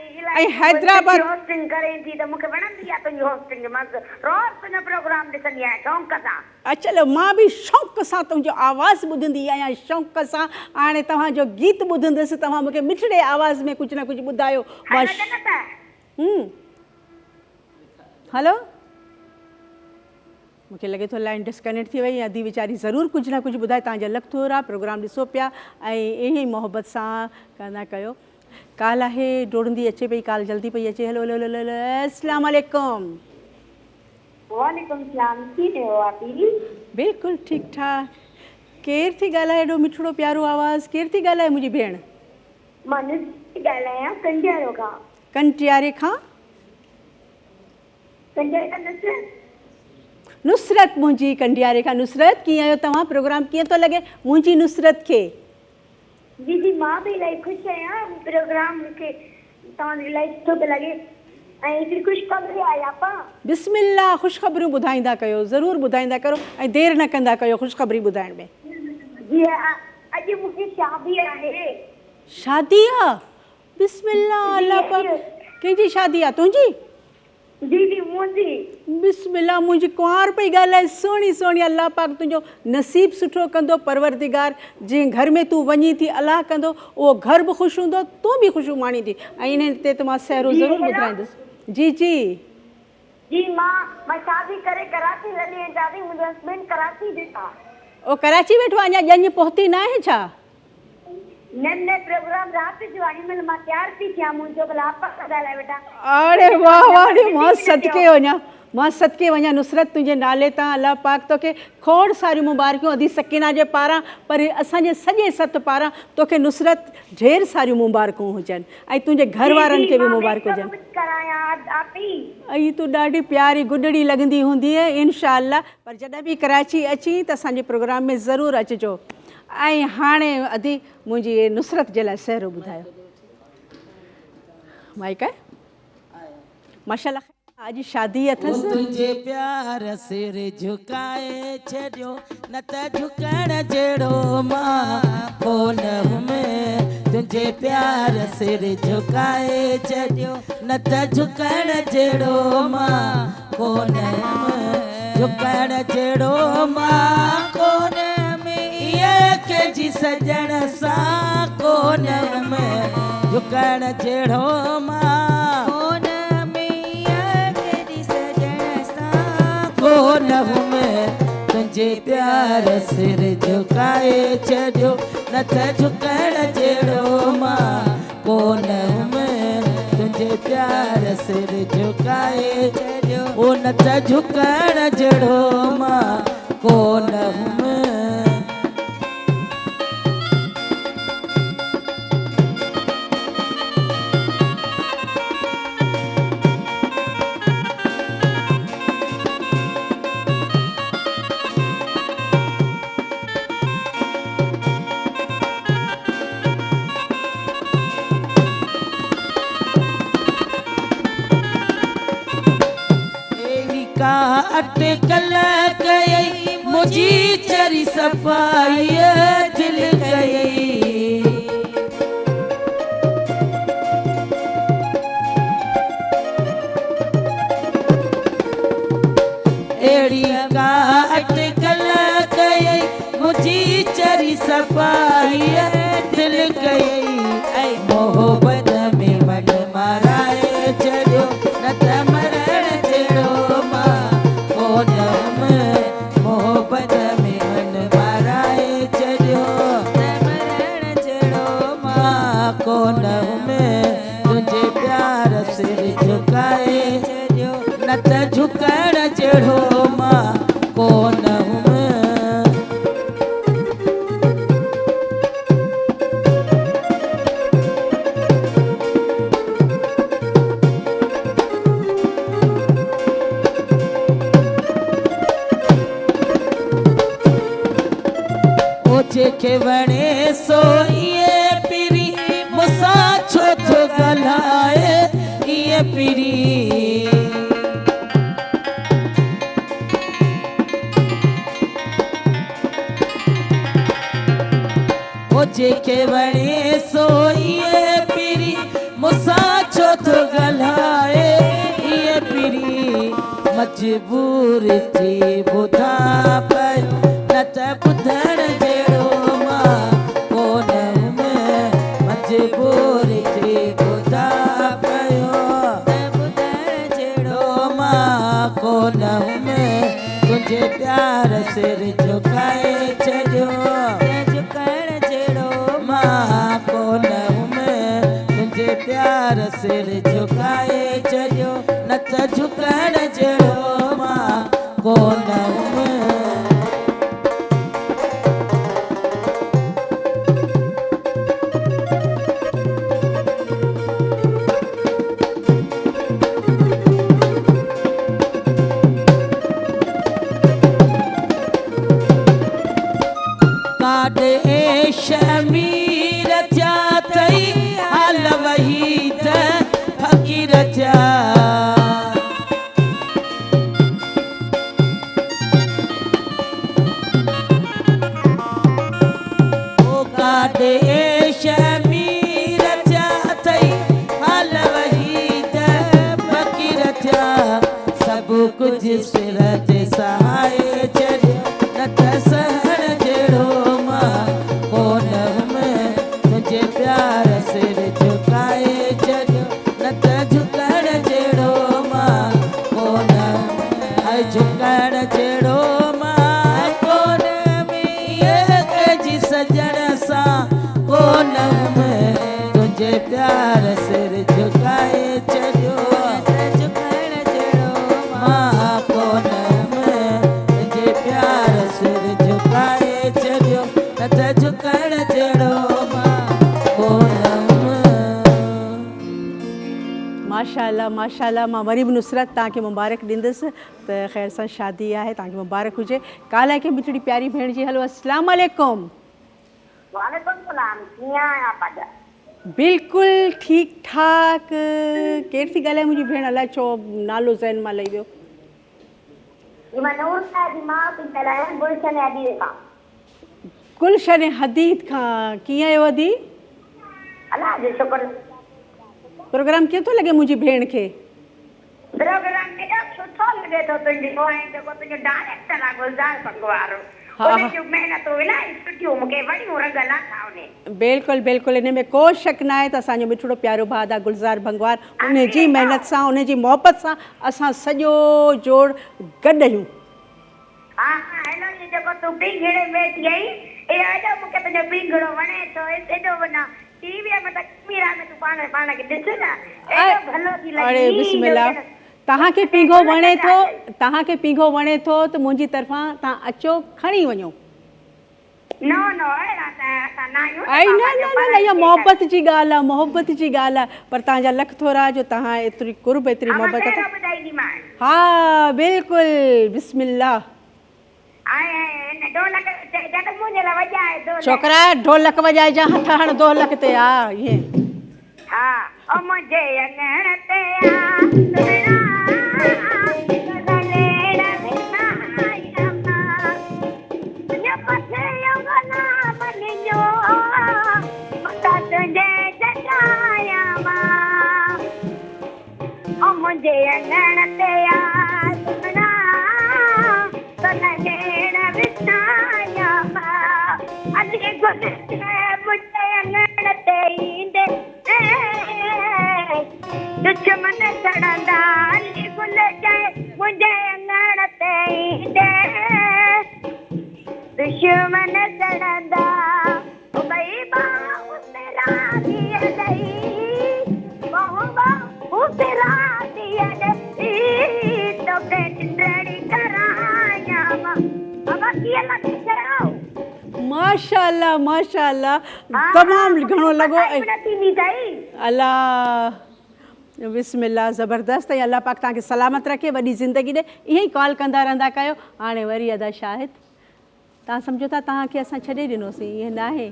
ऐं हैदराबाद होस्टिंग करें थी त मूंखे वणंदी आहे तुंहिंजी होस्टिंग मां रोज़ तुंहिंजो प्रोग्राम ॾिसंदी आहियां शौक़ सां चलो मां बि शौक़ सां तुंहिंजो आवाज़ु ॿुधंदी आहियां शौक़ सां हाणे तव्हांजो गीत ॿुधंदसि तव्हां मूंखे मिठड़े आवाज़ में कुझु न कुझु ॿुधायो हलो मूंखे लॻे थो लाइन डिस्कनेक्ट थी वई अधी वीचारी ज़रूरु कुझु न कुझु ॿुधाए तव्हांजा लख थोरा प्रोग्राम ॾिसो पिया ऐं ईअं ई मोहबत सां कंदा कयो काल आहे डोड़ंदी अचे पई काल जल्दी पई अचे हलो हलो हलो हलो अस्सलाम वालेकुम वालेकुम सलाम थी रहियो आहे दीदी बिल्कुलु ठीकु ठाक केरु थी ॻाल्हाए एॾो मिठड़ो प्यारो आवाज़ केरु थी ॻाल्हाए मुंहिंजी भेण मां थी ॻाल्हायां कंटियारे खां नुसरत मुंहिंजी कंडियारे खां नुसरत कीअं आहियो तव्हां प्रोग्राम कीअं थो लॻे मुंहिंजी नुसरत खे जी जी मां बि इलाही ख़ुशि आहियां प्रोग्राम मूंखे तव्हांजो इलाही सुठो थो लॻे ऐं हिकिड़ी ख़ुशख़बरी आहे आपा। बिस्मिल्लाह, ख़ुशख़बरियूं ॿुधाईंदा कयो, ज़रूरु ॿुधाईंदा करो ऐं देरि न कंदा कयो ख़ुशख़बरी ॿुधाइण में। जीअं अॼु मूंखे शादी आहे। शादी आहे? बिस्मिल्लाह, अल्लाह पाक। कंहिंजी शादी आहे? तुंहिंजी? दीदी मुंहिंजी। बिस्मिल्लाह, मुंहिंजी कुंवार पई ॻाल्हाए। सुहिणी सुहिणी, अल्लाह पाक तुंहिंजो नसीबु सुठो कंदो परवरदिगार। जंहिं घर में तूं वञी थी अलाह कंदो उहो घर बि ख़ुशि हूंदो, तूं बि ख़ुशियूं माणींदी। ऐं इन ते त मां सहरो ज़रूरु ॿुधाईंदुसि। जी जी जी मां शादी करे कराची हली आहियां दादी। मुंहिंजो हस्बैंड कराची वेठा। ओ कराची वेठो आहे? अञा ॼञ पहुती न आहे छा? न न प्रोग्राम राति जो आहे। हिनमहिल मां तयारु थी थियां। मुंहिंजो भला आपा सां ॻाल्हाए वेठा। अरे वाह वाह, मां सदके वञा, मां सदके वञा नुसरत तुंहिंजे नाले तां। अल्लाह पाक तोखे खोड़ सारियूं मुबारकियूं अदी सकीना जे पारां, पर असांजे सॼे सत पारां तोखे नुसरत ढेर सारियूं मुबारकूं हुजनि ऐं तुंहिंजे घर वारनि खे बि मुबारक हुजनि। ऐं तूं ॾाढी प्यारी गुॾड़ी लॻंदी हूंदी इंशाअल्लाह। पर जॾहिं बि कराची अची त असांजे प्रोग्राम में ज़रूरु अचिजो। ऐं हाणे अदी मुंहिंजी नुसरत जे लाइ सहरो ॿुधायो। माइक आहे माशाअल्लाह। अॼु शादी अथसि। तुंहिंजे प्यार सिर झुकाए छॾियो, न त झुकण जहिड़ो मां कोन में। तुंहिंजे प्यार सिर झुकाए छॾियो, न त झुकण जहिड़ो मां कोन में। झुकण जहिड़ो मां कोन में, इहे कंहिंजी सजण सां कोन में। झुकण जहिड़ो मां कोन में। तुंहिंजे प्यार सिर झुकाए छॾियो, न त झुकण जहिड़ो मां कोन में। तुंहिंजे प्यार सिर झुकाए छॾियो, ओ न त झुकण जहिड़ो मां कोन में। अटकल कई मुझी चरी सफ़ाई दिल कई। अहिड़ी का अटकल कई मुझी चरी सफ़ाई दिल कई। ऐं मोहब्बत में मन माराए छॾियो, न त मरण जहिड़ो मां कोन में। मोहब्बत में मन माराए छॾियो, न मरण जहिड़ो मां कोन में। तुंहिंजे प्यार सिर झुकाए छॾियो, न त झुकण जहिड़ो मां कोन में। जेके वणे सो इए पिरी, मूंसां छो थो ॻाल्हाए इए पिरी। ओ जेके वणे सो इए पिरी, मूंसां छो थो ॻाल्हाए इए पिरी। मजबूर थी ॿुधा पियो, न त ॿुधण जहिड़ो मां कोन में। मजबूर थी ॿुधा पियो, न ॿुधण जहिड़ो मां कोन में। तुंहिंजे प्यार सिर झुकाए छॾियो, न झुकण जहिड़ो मां कोन में। तुंहिंजे प्यार सिर झुकाए छॾियो, न त झुकण जहिड़ो मां कोन में। शमीर थिया अथई हाल वही त फ़क़ीर थिया। देश में रचा थई हाल वहीद फ़कीर थिया सब कुछ सिर ते सहाए छॾियो न त सहण जहिड़ो मां कोन में तुंहिंजे प्यार सिर झुकाए छॾियो न त झुकण जहिड़ो मां कोन में झुकण जहिड़ो मां कोन में कजी सजण सां कोन में तुंहिंजे प्यार सिर झुकाए छॾियो झुकण जहिड़ो मां कोन में तुंहिंजे प्यार सिर झुकाए छॾियो न त झुकण जहिड़ो मां कोन माशाल्लाह माशाल्लाह। मां वरी बि नुसरत तव्हांखे मुबारक ॾींदसि त ख़ैर सां शादी आहे, तव्हांखे मुबारक हुजे। काल्ह खे मिठड़ी प्यारी भेण जी हलो अस्सलाम वालेकुम। वालेकुम सलाम, कीअं आहियो पाजा? बिल्कुलु ठीकु ठाक। केरु थी ॻाल्हाए मुंहिंजी भेण? अलाए छो नालो ज़हन मां लही वियो। मां नूर साहिब जी मां थी ॻाल्हायां गुलशन हदीद खां। गुलशन हदीद खां। कीअं आहियो हदी? अलाह जो शुक्र। प्रोग्राम कीअं थो लॻे मुंहिंजी भेण खे? प्रोग्राम केॾो सुठो लॻे थो तुंहिंजो ऐं जेको तुंहिंजो डायरेक्टर आहे गुलज़ार पंगवार उन जूं महिनतूं इलाही सुठियूं मूंखे वणियूं रंग लाथा उन। बिल्कुलु बिल्कुलु, इन में को शक न आहे त असांजो मिठड़ो प्यारो भाउ आहे गुलज़ार भंगवार। उन जी महिनत सां उन जी मोहबत सां असां सॼो जोड़ गॾु आहियूं। हा हा, हेलो ये जेको तूं पींघड़े में थी आई इहो एॾो मूंखे तुंहिंजो पींघड़ो वणे थो एॾो वञा टीवीअ में त मीरा में तूं पाण खे ॾिस न एॾो भलो थी लॻी। अरे बिस्मिल्लाह, तव्हांखे पींघो वणे थो, तव्हांखे पींघो वणे थो त मुंहिंजी तरफ़ां तव्हां अचो खणी वञो। नो नो अहिड़ा त असां न आहियूं। ऐं न न न इहा मोहबत जी ॻाल्हि आहे, मोहबत जी ॻाल्हि आहे। पर तव्हांजा लख थोरा जो तव्हां एतिरी कुर्ब एतिरी मोहबत अथव। हा बिल्कुलु बिस्मिल्लाह। छोकिरा ढोलक वॼाइजां, हथ हण ढोलक ते। हा ईअं। हा ओ मुंहिंजे अंगण ते आ सुहिणा कनलेड़ विछाया मां तुंहिंजो पथियो गुलाब ॾिजो मथां तुंहिंजे जॻाया मां ओ मुंहिंजे अंगण ते आ सुहिणा कनलेड़ विछाया मां अॼु गुल मुंहिंजे अंगण ते ईंदे दुश्मन चढ़ंदा अली गुल जाए मुंहिंजे अंगण ते ईंदे दुश्मन चढ़ंदा भई बाहु तेरा दिया ॾई बाहु बाहु तेरा दिया ॾई तोखे ॾिंडड़ी कराया मां बाबा कीअं लॻी चयो? माशाल्लाह माशाल्लाह, तमामु घणो लॻो। अल्लाह बिस्मिल्लाह, ज़बरदस्त। ऐं अल्लाह पाक तव्हांखे सलामत रखे, वॾी ज़िंदगी ॾे। ईअं ई कॉल कंदा रहंदा कयो। हाणे वरी अदा शाहिद, तव्हां सम्झो था तव्हांखे असां छॾे ॾिनोसीं, ईअं न आहे।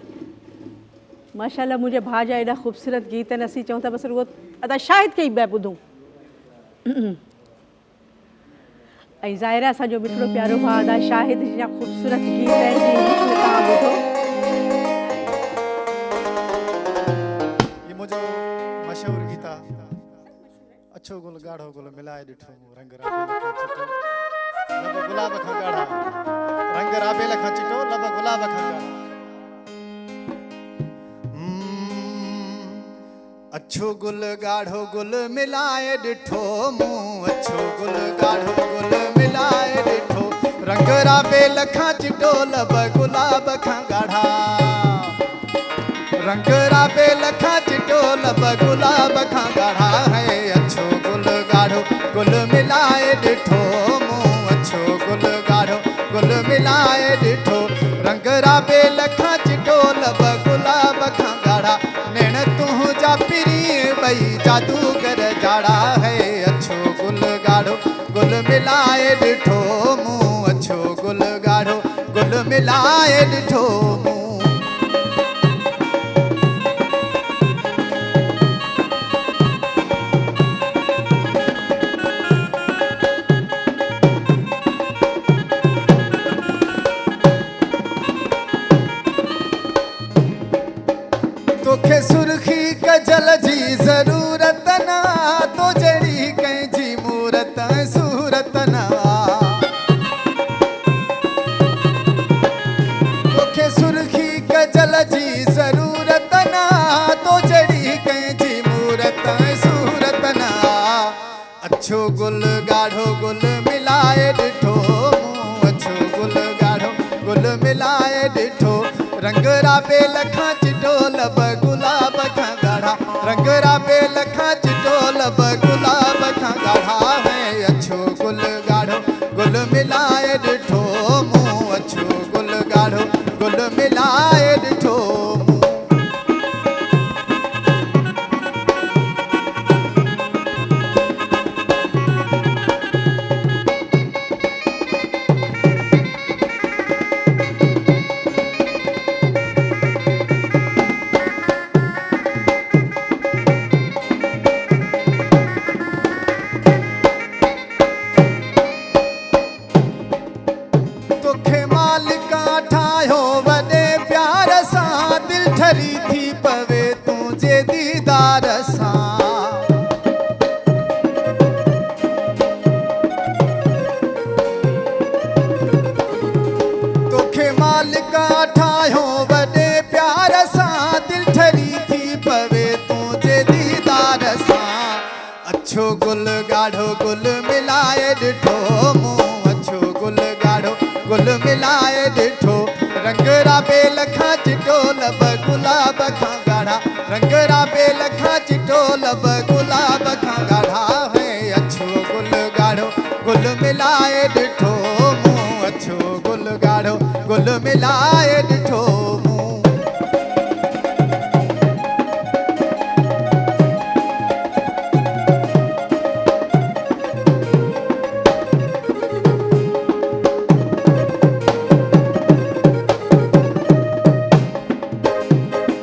माशाल्लाह मुंहिंजे भाउ जा एॾा ख़ूबसूरत गीत आहिनि, असीं चऊं था बसि उहो अदा शाहिद खे ई पिया ॿुधूं। ऐं ज़ाहिर आहे असांजो मिठड़ो प्यारो भाउ अदा शाहिद जा ख़ूबसूरत गीत आहिनि जिन तव्हां ॿुधो। ये मुझे मशहूर गीत आहे अछो गुल गाढ़ो गुल मिलाए ॾिठो रंग लब गुलाब खां गाढ़ा रंग राबेल खां चिटो लब गुलाब खां गाढ़ा। अछो गुल गाढ़ो गुल मिलाए ॾिठो मूं अछो गुल गाढ़ो गुल मिलाए ॾिठो रंग राबेल खां चिटो लब गुलाब खां गाढ़ा रंग राबेल खां चिटो लब गुलाब खां गाढ़ा है। अछो गुल गाढ़ो गुल मिलाए ॾिठो मूं अछो गुल गाढ़ो गुल मिलाए ॾिठो रंग राबेल खां चिटो लब गुलाब खां गाढ़ा नैण तुंहिंजा पिरी ॿई जादूगर जाड़ा है। अछो गुल गाढ़ो गुल मिलाए ॾिठो मूं अछो गुल गाढ़ो गुल मिलाए ॾिठो मूं। तोखे सुर्खी कजल जी ज़रूरत ना, तो जड़ी कंहिंजी मूरत सूरत ना। तोखे सुर्खी कजल जी ज़रूरत ना, तो जड़ी कंहिंजी मूरत सूरत ना। अच्छो गुल गाढ़ो गुल मिलाए ॾिठो मूं, अच्छो गुल गाढ़ो गुल मिलाए ॾिठो। रंग राबेल खां चिटो लब गुलाब खां गाढ़ा, रंग राबेल खां चिटो लब गुलाब खां गाढ़ा है। अच्छो गुल गाढ़ो गुल मिलाए ॾिठो मूं, अच्छो गुल गाढ़ो गुल मिलाए ॾिठो मूं। तोखे मालिका ठाहियो वॾे प्यार सां, दिल ठरी थी पवे तुंहिंजे दीदार सां। तोखे मालिका ठाहियो वॾे प्यार सां, दिल ठरी थी पवे तुंहिंजे दीदार सां। अच्छो गुल गाढ़ो गुल मिलाए ॾिठो मूं, अच्छो गुल गाढ़ो गुल मिलाए ॾिठो। रंग राबेल खां चिटो लब गुलाब खां गाढ़ा, रंग राबेल खां चिटो लब गुलाब खां गाढ़ा है। अच्छो गुल गाढ़ो गुल मिलाए ॾिठो मूं, अच्छो गुल गाढ़ो गुल मिलाए ॾिठो मूं।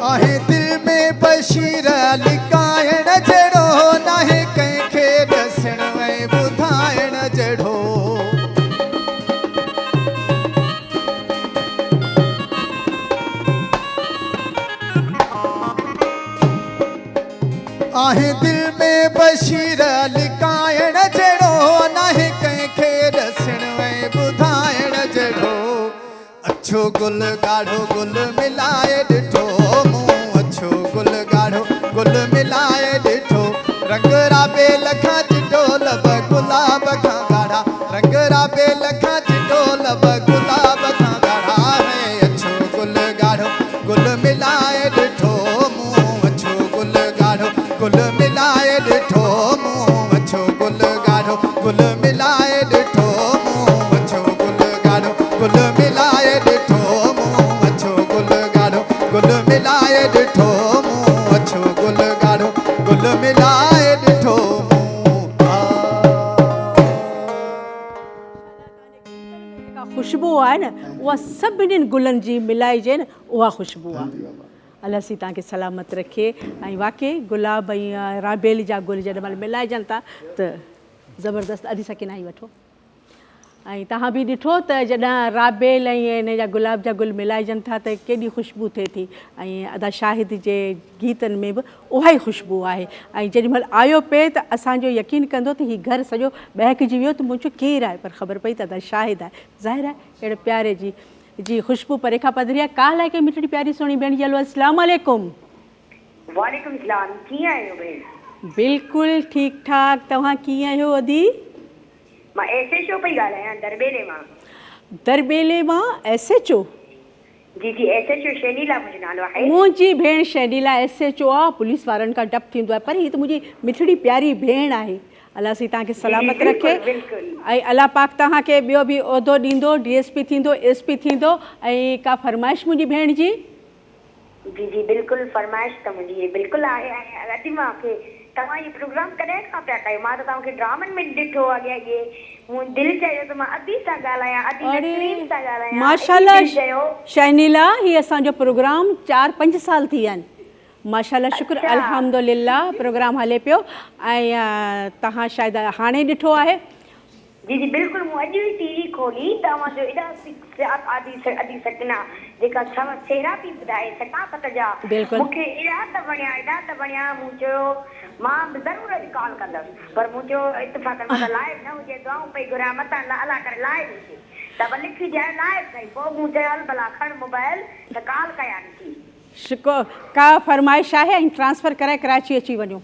आहे दिल में बशीर लिकाइण जहिड़ो, नाहे कंहिंखे ॾसण ऐं ॿुधाइण जहिड़ो। आहे दिल में बशीर लिकाइण जहिड़ो, नाहे कंहिंखे ॾसण ऐं ॿुधाइण जहिड़ो। अच्छो गुल गाढ़ो गुल मिलाए ॾिठो मूं, अच्छो गुल गाढ़ो गुल मिलाए ॾिठो। रंग राबेल खां चिटो लब गुलाब खां गाढ़ा, रंग राबेल खां चिटो लब गुलाब खां गाढ़ा है। अच्छो गुल गाढ़ो गुल मिलाए ॾिठो मूं, अच्छो गुल गाढ़ो गुल मिलाए ॾिठो मूं, अच्छो गुल गाढ़ो गुल मिलाए ॾिठो मूं, अच्छो गुल गाढ़ो गुल मिलाए ॾिठो मूं, अच्छो गुल गाढ़ो गुल मिलाए ॾिठो मूं, अच्छो गुल गाढ़ो गुल मिलाए ॾिठो मूं। जेका ख़ुशबू आहे न, उहा सभिनीनि गुलनि जी मिलाइजे न, उहा ख़ुशबू आहे। अलाह सी तव्हांखे सलामत रखे। ऐं वाक़ई गुलाब ऐं राबेल जा गुल जॾहिं महिल मिलाइजनि था त ज़बरदस्त अधी सकिनाई वठो। ऐं तव्हां बि ॾिठो त जॾहिं राबेल ऐं इन जा गुलाब जा गुल मिलाइजनि था त केॾी ख़ुशबू थिए थी। ऐं अदा शाहिद जे गीतनि में बि उहा ई ख़ुशबू आहे। ऐं जेॾी महिल आयो पे त असांजो यकीन कंदो त हीउ घरु सॼो बहकिजी वियो त मुंहिंजो केरु आहे, पर ख़बर पई त अदा शाहिद आहे। ज़ाहिर आहे अहिड़े प्यारे जी ख़ुशबू परे खां पधरी आहे। काल आहे की मिठड़ी प्यारी सुहिणी भेण जी। हलो अस्सलाम वालेकुम। वालेकुम सलाम, कीअं आहियो भेण? बिल्कुलु ठीकु ठाक, तव्हां कीअं आहियो अदी? मां एसएचओ पई ॻाल्हायां दरबेले मां। दरबेले मां एसएचओ? जी जी, एसएचओ शैलीला मुंहिंजो नालो आहे। मुंहिंजी भेण शैलीला एसएचओ आहे। पुलिस वारनि खां डपु थींदो आहे, पर हीअ त मुंहिंजी मिठड़ी प्यारी भेण आहे। अलाह सी तव्हांखे सलामत रखे। ऐं अलाह पाक तव्हांखे ॿियो बि उहिदो ॾींदो, डीएसपी थींदो, एसपी थींदो। ऐं का फरमाइश मुंहिंजी भेण जी? जी जी बिल्कुलु, फरमाइश त मुंहिंजी बिल्कुलु आहे। अॼु मूंखे तव्हां इहो प्रोग्राम कॾहिं खां पिया कयो? मां त तव्हांखे ड्रामनि में ॾिठो अॻे मुंहिंजो दिलि चयो त मां अदी सां ॻाल्हायां, अदी नसरीन सां ॻाल्हायां। माशाल्लाह शैनीला, हीअ असांजो प्रोग्राम 4-5 साल थी विया आहिनि। माशाल्लाह, शुक्र अल्हम्दुलिल्लाह प्रोग्राम हले पियो। ऐं तव्हां शायदि हाणे ॾिठो आहे? जी जी बिल्कुलु, मूं अॼु ई टीवी खोली, तव्हांजो एॾा अदी सकिना जेका सेहरा बि ॿुधाए सकाफ़त जा बिल्कुलु। मूंखे एॾा त वणिया मूं चयो मां बि ज़रूरु अॼु कॉल कंदसि पर मूं चयो इत्तेफ़ाक़ मथां लाइव न हुजे दुआऊं पई घुरियां मथां अलाह करे लाइव हुजे त भले लिखी ॾियां लाइव सही पोइ मूं चयो हल भला खण मोबाइल त कॉल कयां थी। शुक्र का फरमाइश आहे ऐं ट्रांसफ़र कराए कराची अची वञो।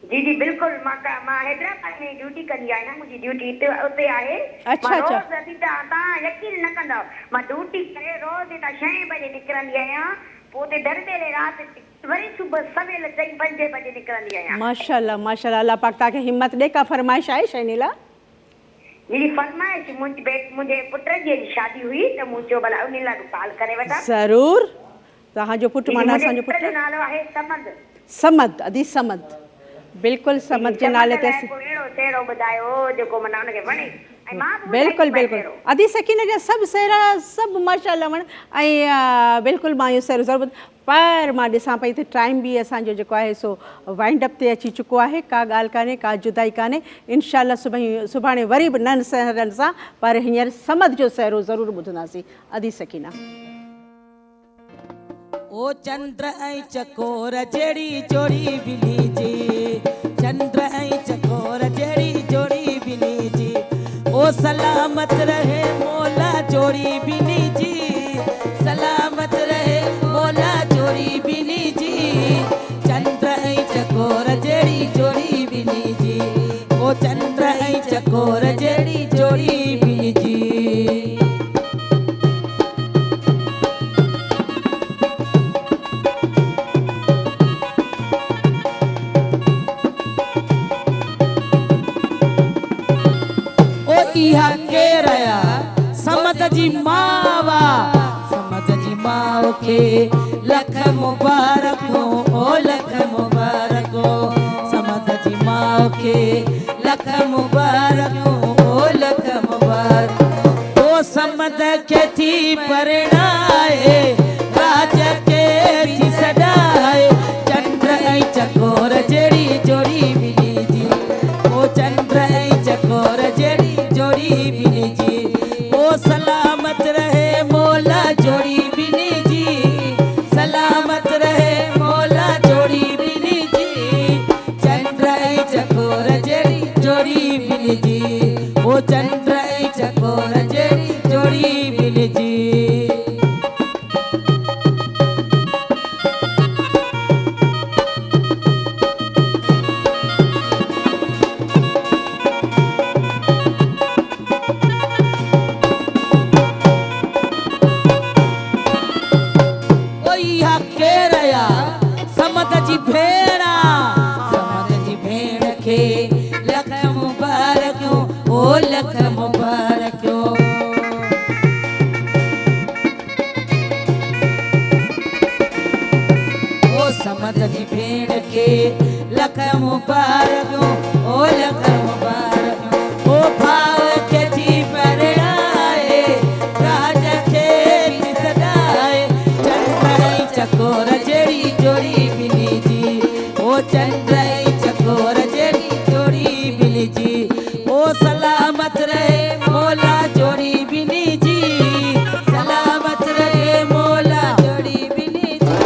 जी जी बिल्कुलु मां हैदराबाद में ड्यूटी कंदी आहियां मुंहिंजी ड्यूटी उते आहे। अच्छा, मां अच्छा। रोज़ अदीता तव्हां यकीन न कंदव मां ड्यूटी करे रोज़ हितां 6 बजे निकिरंदी आहियां पोइ उते दरदेले राति वरी सुबुह सवेल 4-5 बजे निकिरंदी आहियां। माशाल्लाह माशाल्लाह अल्लाह पाक तव्हांखे हिम्मत ॾे। का फरमाइश आहे शैनीला? मेरी फरमाइश मुंहिंजे पुट जी शादी हुई त मूं चयो भला उन लाइ कॉल करे वठां। ज़रूर। तव्हांजो पुटु माना मुंहिंजे असांजो पुट जो पुटु नालो आहे समद। समद अदी समद बिल्कुलु समद जे नाले ते अहिड़ो सेहरो ॿुधायो जेको माना हुनखे वणे ऐं मां बि बिल्कुलु बिल्कुलु अदी सकीन जा सभु सेहरा सभु माशाल्लाह वण ऐं बिल्कुलु मां इहो सेहरो ज़रूरु पर मां ॾिसां पई त टाइम बि असांजो जेको आहे सो वाइंड अप ते अची चुको आहे। का ॻाल्हि कान्हे का जुदाई कान्हे इनशाला सुभाणे वरी बि नन सेहरनि सां पर हींअर समद जो सेहरो ज़रूरु ॿुधंदासीं। अदी सकीना ओ चंद्र ऐं चकोर जहिड़ी जोड़ी बिनी जी चंद्र ऐं चकोर जहिड़ी जोड़ी बिनी जी ओ सलामत रहे मौला जोड़ी बिनी जी सलामत रहे मौला जोड़ी बिनी जी चंद्र ऐं चकोर जहिड़ी जोड़ी बिनी जी ओ चंद्र ऐं चकोर जहिड़ी जोड़ी बिनी जी। इहा केरया समद जी मावा समद जी माव खे लख मुबारक हो ओ लख मुबारक हो समद जी माव खे लख मुबारक हो ओ लख मुबारक ओ समद खे थी परणाए राज के थी सदाए चंद्र ऐं चकोर जहिड़ी जोड़ी बिनी जी ओ चंद्र ऐं चकोर जहिड़ी जोड़ी बिनी जी ओ सलामत रहे मौला जोड़ी बिनी जी सलामत रहे मौला जोड़ी बिनी जी चंद्र ऐं चकोर जहिड़ी जोड़ी बिनी जी ओ चंद्र ऐं चकोर जहिड़ी जोड़ी बिनी जी। समद जी भेण खे लख मुबारक हो ओ लख मुबारक हो ओ समद जी भेण खे लख मुबारक हो ओ लख मुबारक हो ओ भाव खे थी परणाए राज खे बि सदाए चंद्र ऐं चकोर जहिड़ी जोड़ी बिनी जी ओ चंद्र ऐं चकोर जहिड़ी जोड़ी बिनी जी ओ सलामत रहे मौला जोड़ी बिनी जी सलामत रहे मौला जोड़ी बिनी जी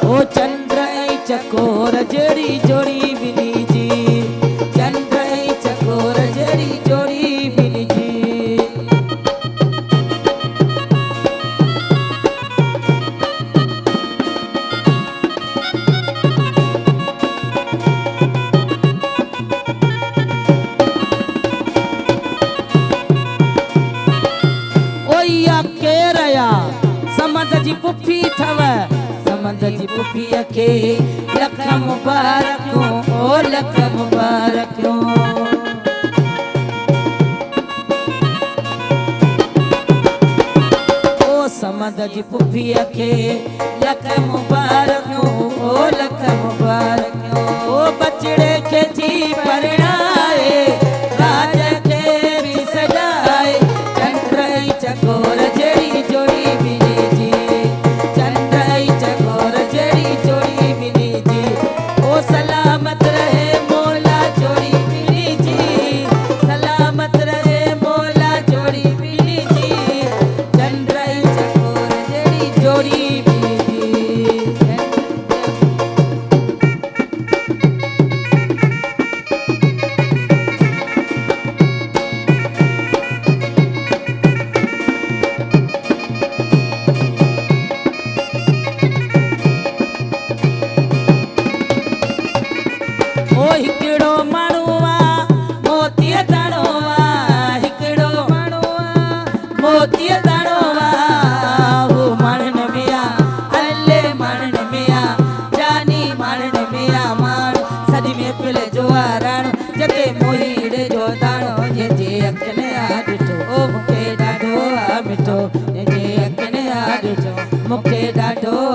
ओ चंद्र ऐं चकोर जहिड़ी जोड़ी बिनी जी चंद्र ऐं चकोर जहिड़ी जोड़ी बिनी जी। केरया समद जी पुफी थव समद जी पुफीअ खे लख मुबारक हो ओ लख मुबारक हो ओ समद जी पुफीअ खे लख मुबारक हो ओ लख मुबारक हो ओ बचड़े खे थी परणाए राज खे बि सजाए चंद्र ऐं चकोर जहिड़ी जोड़ी बिनी जी चंद्र ऐं चकोर जहिड़ी जोड़ी बिनी जी ओ सलामत रहे मौला जोड़ी बिनी जी सलामत रहे मौला जोड़ी बिनी जी चंद्र ऐं चकोर जहिड़ी ॾाढो